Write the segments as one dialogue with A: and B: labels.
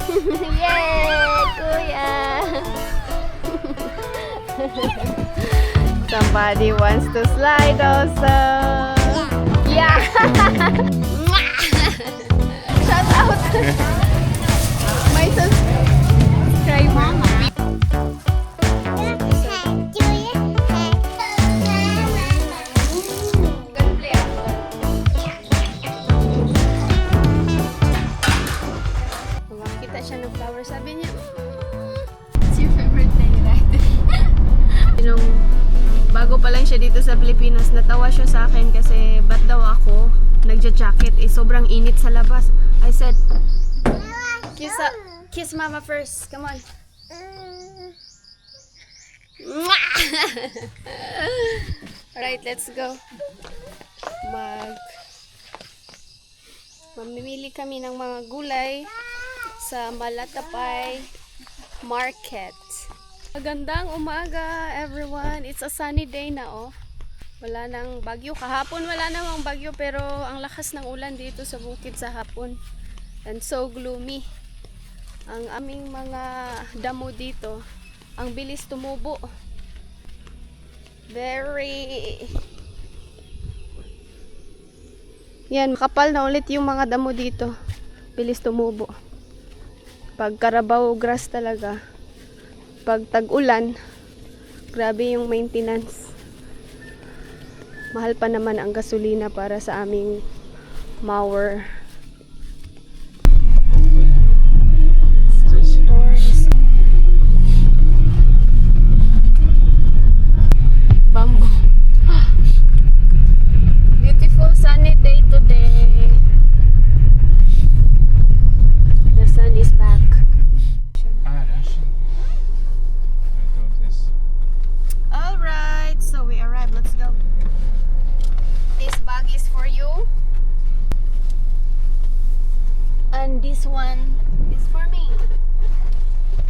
A: Yay! Kuya! Somebody wants to slide also. Yeah! Shout out! My subscriber. Mama. Makita siya ng flower. Sabi niya, it's your favorite day, right? Nung bago pa lang siya dito sa Pilipinas, natawa siya sa akin kasi ba't daw ako nagja-jacket? Eh, sobrang init sa labas. I said, kiss mama first. Come on. Alright, let's go. Mamimili kami ng mga gulay sa Malatapay Market. Magandang umaga, everyone. It's a sunny day na, oh. Wala nang bagyo. Kahapon wala namang bagyo, pero ang lakas ng ulan dito sa bukid sa hapon. And so gloomy. Ang aming mga damo dito, ang bilis tumubo. Yan, makapal na ulit yung mga damo dito. Bilis tumubo. Pag Carabao grass talaga. Pag tag-ulan, grabe yung maintenance. Mahal pa naman ang gasolina para sa aming mower. Bamboo. Beautiful sunny day today. The sun is back. Alright, so we arrived. Let's go. This bag is for you. And this one is for me.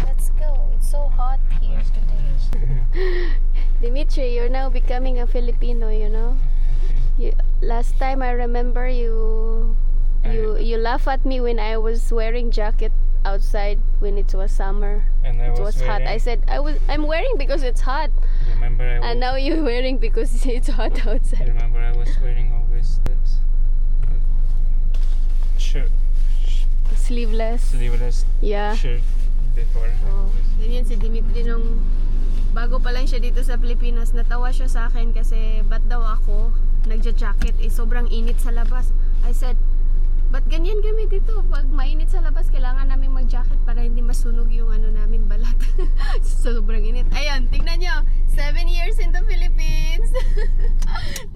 A: Let's go. It's so hot here today. Dimitri, you're now becoming a Filipino, you know? Last time I remember you laugh at me when I was wearing jacket outside when it was summer.
B: And
A: It was hot. I said I'm wearing because it's hot. And now you're wearing because it's hot
B: I
A: outside.
B: remember I was wearing always this shirt,
A: Sleeveless. Yeah.
B: shirt before.
A: Oh, ganyan si Dimitri nung bago pa lang siya dito sa Pilipinas, natawa siya sa akin kasi ba't daw ako nagja-jacket? Eh, sobrang init sa labas. I said, ba't ganyan kami dito? Pag mainit sa labas, kailangan namin mag-jacket para hindi masunog yung ano namin, balat. Sobrang init. Ayan, tingnan nyo. 7 years in the Philippines.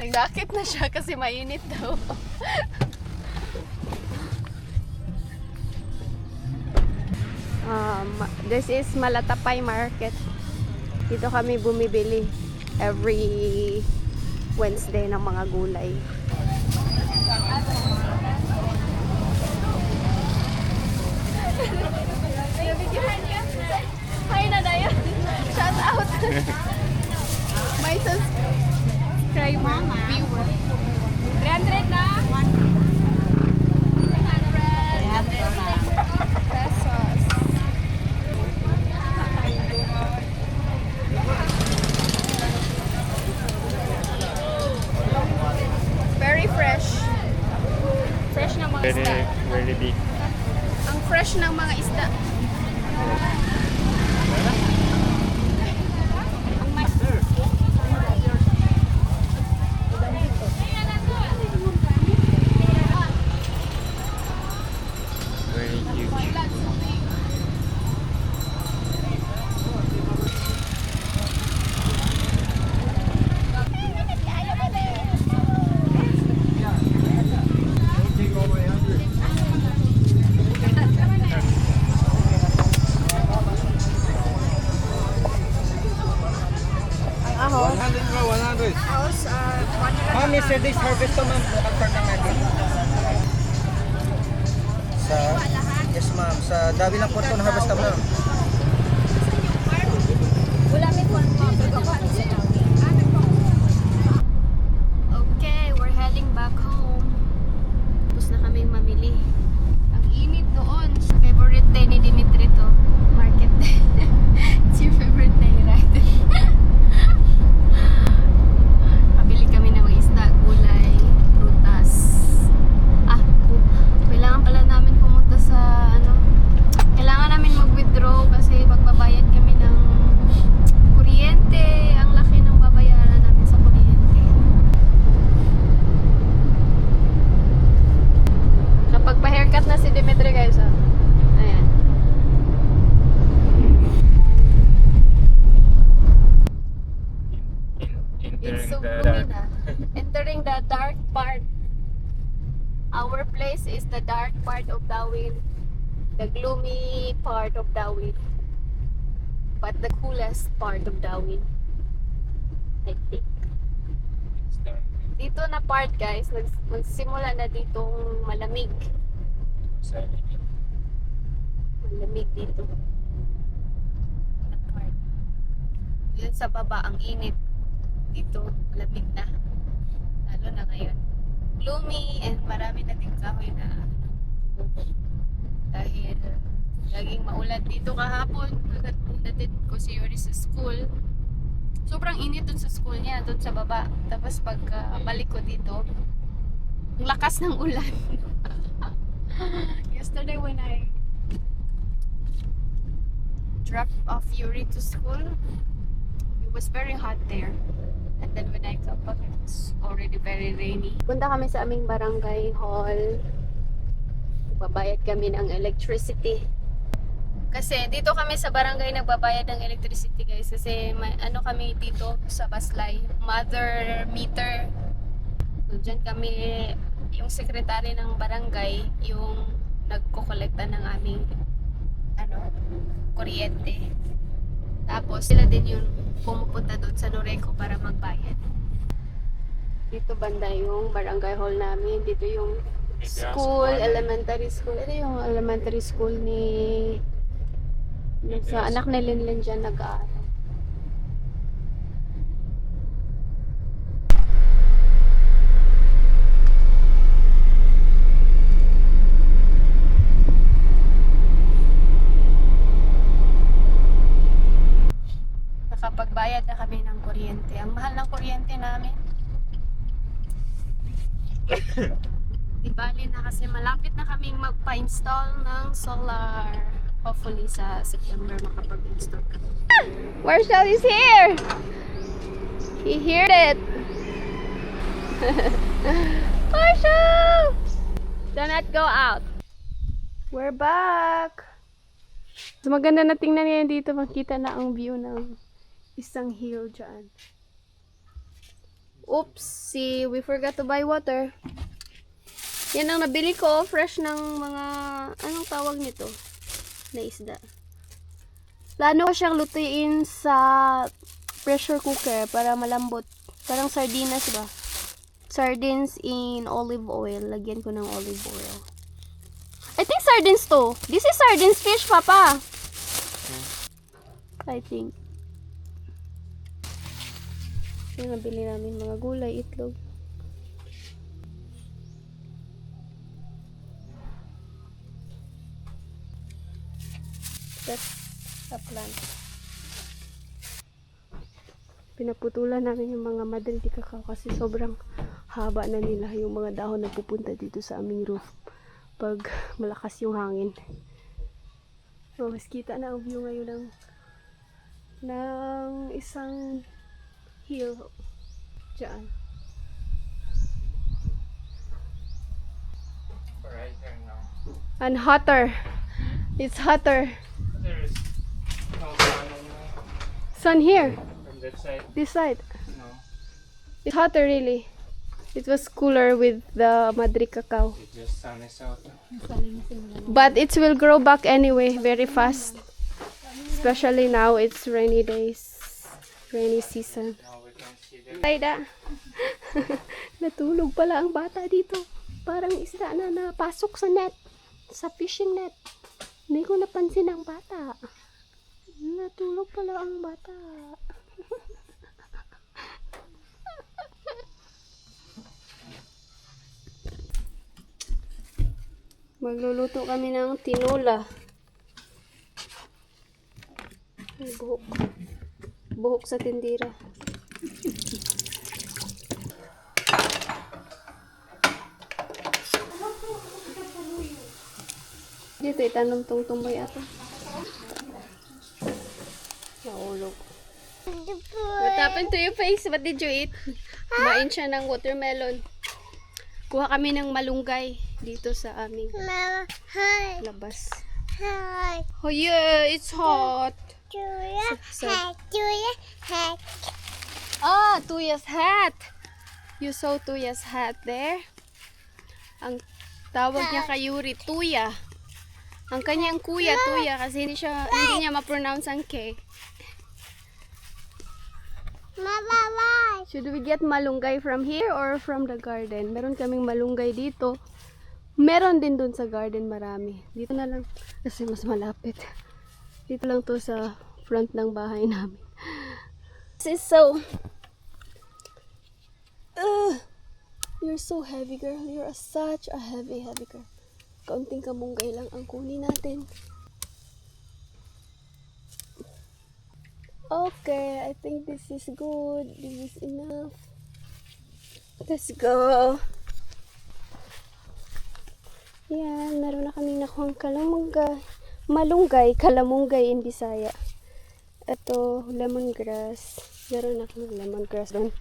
A: Nag-jacket na siya kasi mainit daw. This is Malatapay Market. Dito kami bumibili every Wednesday ng mga gulay. Hi na dayo. Shout out. My subscriber viewer. 300 na. 300 pesos. Very fresh. Fresh na mga isda.
B: Very big.
A: Ang fresh ng mga isda.
B: Very huge. Ahos. 100.
A: Ahos, 100.
C: Ma'am, yesterday's harvest to ma'am. Confirm lang natin. Yes ma'am, sa Dawi lang po ito na harvest ma'am.
A: Wala may kwan mo. Okay, we're heading back home. Tapos na kaming mamili. Ang init doon. Favorite day ni Dimitri. Darwin. The gloomy part of Darwin. But the coolest part of Darwin. I think. Dito na part guys, magsimula na ditong malamig. Malamig dito. Na part. Yun sa baba, ang init. Dito, malamig na. Lalo na ngayon. Gloomy and marami na din kahoy na dahil laging maulan dito kahapon. Natin ko si Yuri sa school. Sobrang init dun sa school niya, dun sa baba. Tapos pag balik ko dito, ang lakas ng ulan. Yesterday when I dropped off Yuri to school, it was very hot there. And then when I come back, it was already very rainy. Punta kami sa aming barangay hall. Babayad kami ng electricity. Kasi dito kami sa barangay nagbabayad ng electricity guys. Kasi may, ano kami dito sa Baslay, mother meter. So dyan kami, yung sekretary ng barangay, yung nagkokolekta ng aming kuryente. Tapos sila din yung pumupunta doon sa Noreco para magbayad. Dito banda yung barangay hall namin. Dito yung school, elementary school. Ito yung elementary school ni sa anak na Linlin dyan nag-aaral. Nakapagbayad na kami ng kuryente. Ang mahal ng kuryente namin. Di bali na kasi malapit na kaming magpa-install ng solar. Hopefully sa September makapag-install kami. Marshall is here! He heard it! Marshall! Do not go out. We're back! So maganda na tingnan niya dito. Makita na ang view ng isang hill dyan. Oops! See, we forgot to buy water. Yan ang nabili ko. Fresh ng mga... Anong tawag nito? Na isda. Plano ko siyang lutuin sa pressure cooker para malambot. Parang sardinas ba? Sardines in olive oil. Lagyan ko ng olive oil. I think sardines to. This is sardines fish, Papa. I think. Yung nabili namin mga gulay, itlog. That's a plant. Pinaputulan namin yung mga Madrid cacao kasi sobrang haba na nila yung mga dahon na pupunta dito sa aming roof pag malakas yung hangin. So, mas kita na ang view ngayon ng isang hill dyan.
B: Right here now.
A: And hotter. It's hotter.
B: There's no sun on
A: Sun here.
B: from that side.
A: This side.
B: No.
A: It's hotter really. It was cooler with the Madrid cacao.
B: It just sun is out.
A: But it will grow back anyway, very fast. Especially now, it's rainy days. Rainy season.
B: Now we can see the
A: Aida. Natulog pala ang bata dito. Parang isda na napasok sa net. Sa fishing net. Hindi ko napansin ang bata. Natulog pala ang bata. Magluluto kami ng tinola. Ay, buhok. Buhok sa tindira. Dito itanong tong tumboy ato. Naulog. What happened to your face? What did you eat? Kumain siya ng watermelon. Kuha kami ng malunggay dito sa aming labas. Oh yeah, it's hot. Ah, Tuya's hat. You saw Tuya's hat there? Ang tawag niya kay Yuri, Tuya. Ang kanyang kuya, tuya, kasi hindi niya ma-pronounce ang K. Should we get malunggay from here or from the garden? Meron kaming malunggay dito. Meron din dun sa garden marami. Dito na lang kasi mas malapit. Dito lang to sa front ng bahay namin. This is so... you're so heavy, girl. You're such a heavy girl. Kaunting kamunggay lang ang kunin natin. Okay, I think this is good. This is enough. Let's go. Yan, meron na kami nakuhang kalamunggay. Malunggay, kalamunggay in Bisaya. Ito, lemongrass. Meron na kami lemongrass doon.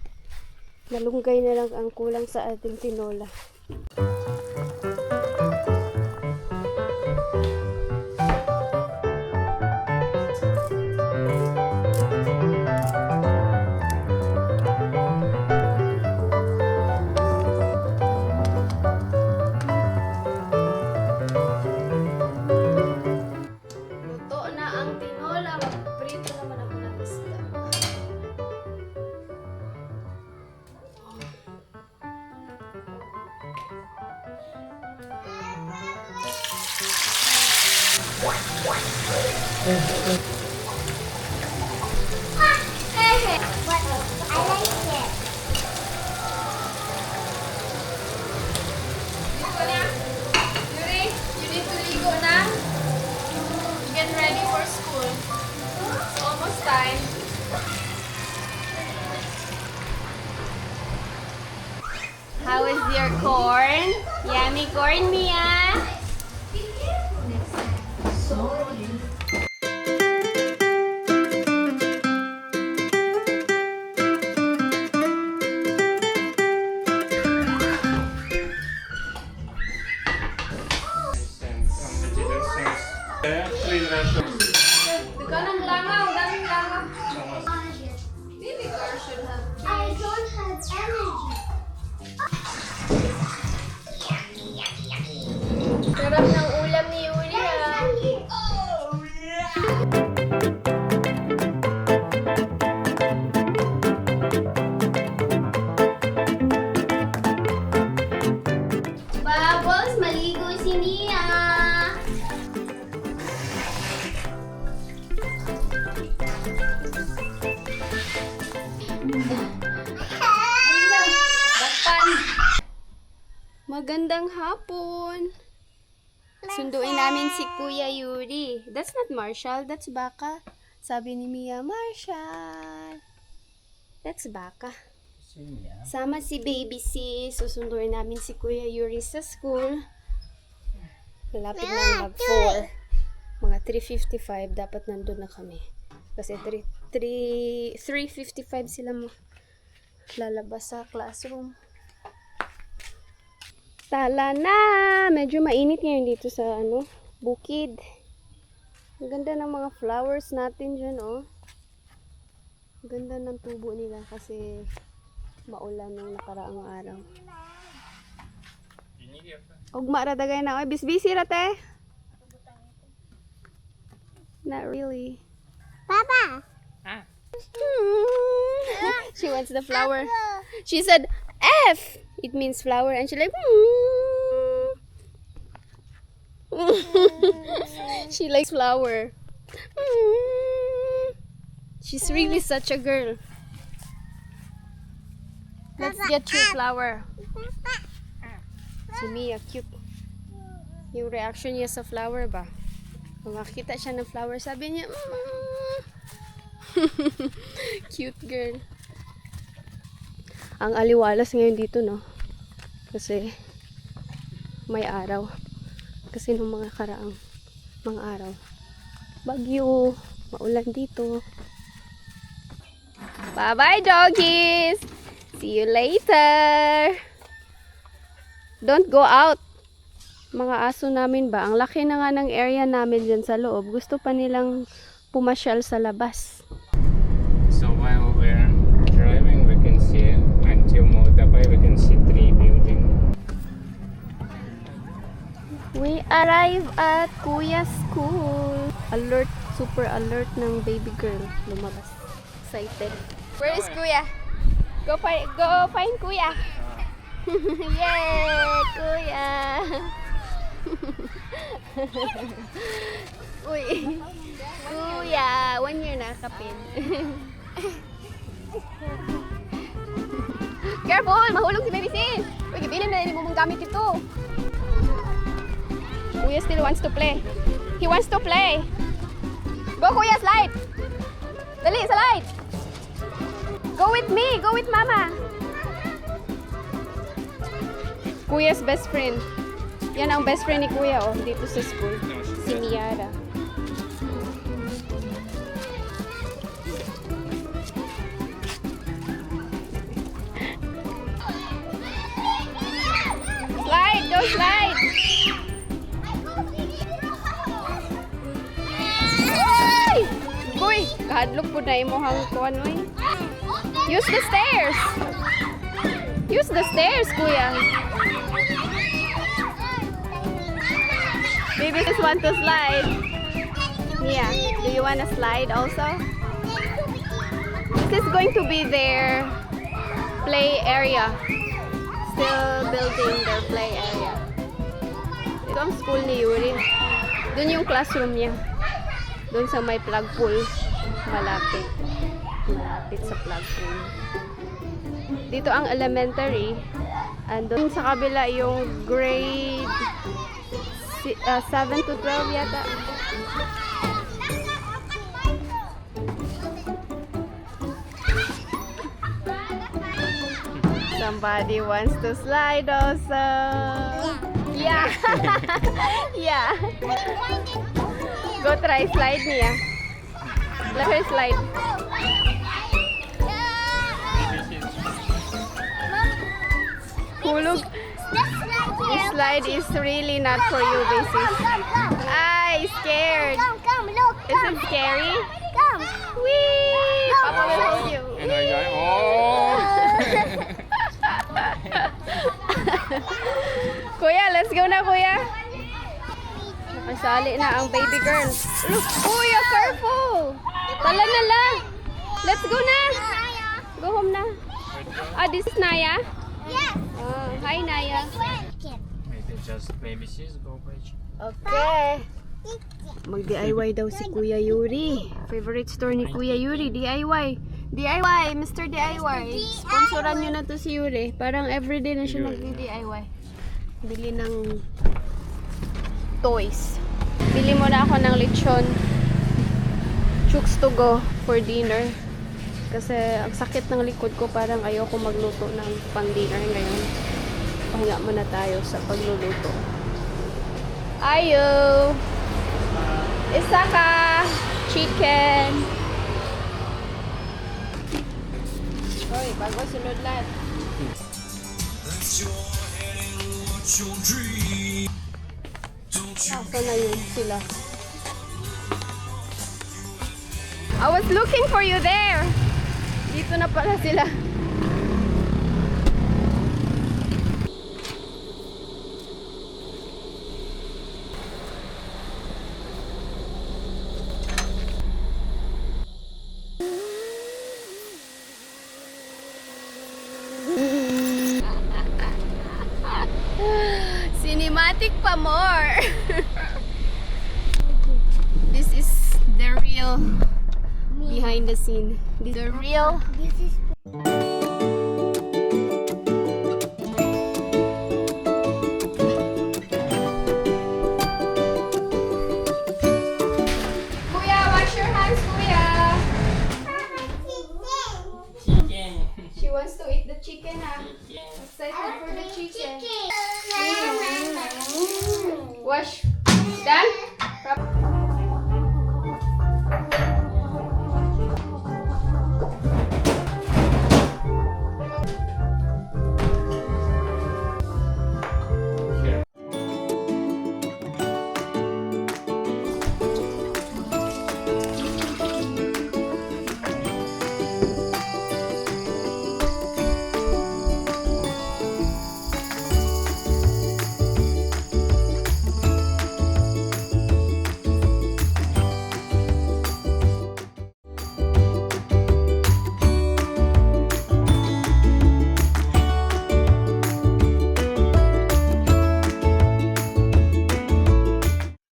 A: Malunggay na lang ang kulang sa ating tinola. Luto na ang tinola. Magprito naman ako ng isda. Yuri, you need to ligo na. Get ready for school. It's almost time. How is your corn? Yummy corn, Mia?
B: Actually,
A: Ganang langaw, daming langaw. Baby girl should have.
D: I don't have energy.
A: Sarap ng ulam ni Yuri, ah. Bubbles, maligo si Mia. Magandang hapon. Sunduin namin si Kuya Yuri. That's not Marshall, that's Baka. Sabi ni Mia, Marshall. That's Baka. Sama si Baby sis. Susunduin namin si Kuya Yuri sa school. Malapit na mag-4. Mga 3:55 dapat nandun na kami. Kasi 3:55 sila lalabas sa classroom. Tala na! Medyo mainit ngayon dito sa bukid. Ang ganda ng mga flowers natin dyan, oh. Ang ganda ng tubo nila kasi maulan ng nakaraang araw. Ugma ra dagay na, oy. Bisbisi ra te. Not really.
D: Papa.
A: She wants the flower. She said F. It means flower, and she like. She likes flower. She's really such a girl. Let's get you a flower. Si Mia, cute. Yung reaction niya sa flower ba? Kung makita siya ng flower, sabi niya, cute girl. Ang aliwalas ngayon dito, no? Kasi may araw. Kasi nung mga karaang mga araw, bagyo, maulan dito. Bye-bye, doggies! See you later! Don't go out! Mga aso namin ba? Ang laki na nga ng area namin dyan sa loob. Gusto pa nilang pumasyal sa labas.
B: So while we're driving, we can see until Moldavay, we can see 3 buildings.
A: We arrive at Kuya's school. Alert, super alert ng baby girl. Lumabas. Excited. Where is Kuya? Go find Kuya. Yay! Kuya! Uy! Kuya! 1 year na kapin. Careful! Mahulog si baby sis! Uy, gibilin na rin mo mong gamit ito. Kuya still wants to play. He wants to play. Go Kuya, slide! Dali, slide! Go with me! Go with mama! Kuya's best friend. Yan ang best friend ni Kuya, oh, dito sa school. Si Miara. Slide! Go slide! Uy! Uy! Kahadlok po na imuhang kuwan, uy. Use the stairs! Use the stairs, Kuya. Baby just want to slide. Yeah. Do you want to slide also? This is going to be their play area. Still building their play area. Ito ang school ni Yuri. Doon yung classroom niya. Doon sa may plug pool. Malapit. Malapit sa plug pool. Dito ang elementary. And doon sa kabila yung grade 7 to 12 yata. Somebody wants to slide also. Yeah. Yeah. Go try slide niya. Let her slide. Hulog. This slide is really not for you, basis. Ay, scared.
D: Come, look.
A: Is it scary?
D: Come.
A: Whee! Papa will hold you.
B: And are you going? Oh!
A: Kuya, let's go na, Kuya. Nakasali na ang baby girl. Look, Kuya, careful. Tala na lang. Let's go na. Go home na. Ah, this is Naya?
D: Yes.
A: Oh, hi, Naya.
B: Maybe just baby sis go page.
A: Okay. Mag-DIY daw si Kuya Yuri. Favorite store ni Kuya Yuri, DIY. DIY, Mr. DIY. Sponsoran nyo na to si Yuri. Parang everyday na siya nag-DIY. Bili ng toys. Bili mo na ako ng lechon. Chooks to go for dinner. Kasi ang sakit ng likod ko, parang ayoko magluto ng pang-dinner ngayon. Pahinga muna tayo sa pagluluto. Ayo! Isa ka! Chicken! Hoy, bago sunod lahat. Asa na yun sila? I was looking for you there! Dito na pala sila. Cinematic pa more. This is the real behind the scene. This is the real.
D: This is
A: Kuya, wash your hands, Kuya.
B: Chicken.
A: She wants to eat the chicken, ah. Excited for the chicken. Wash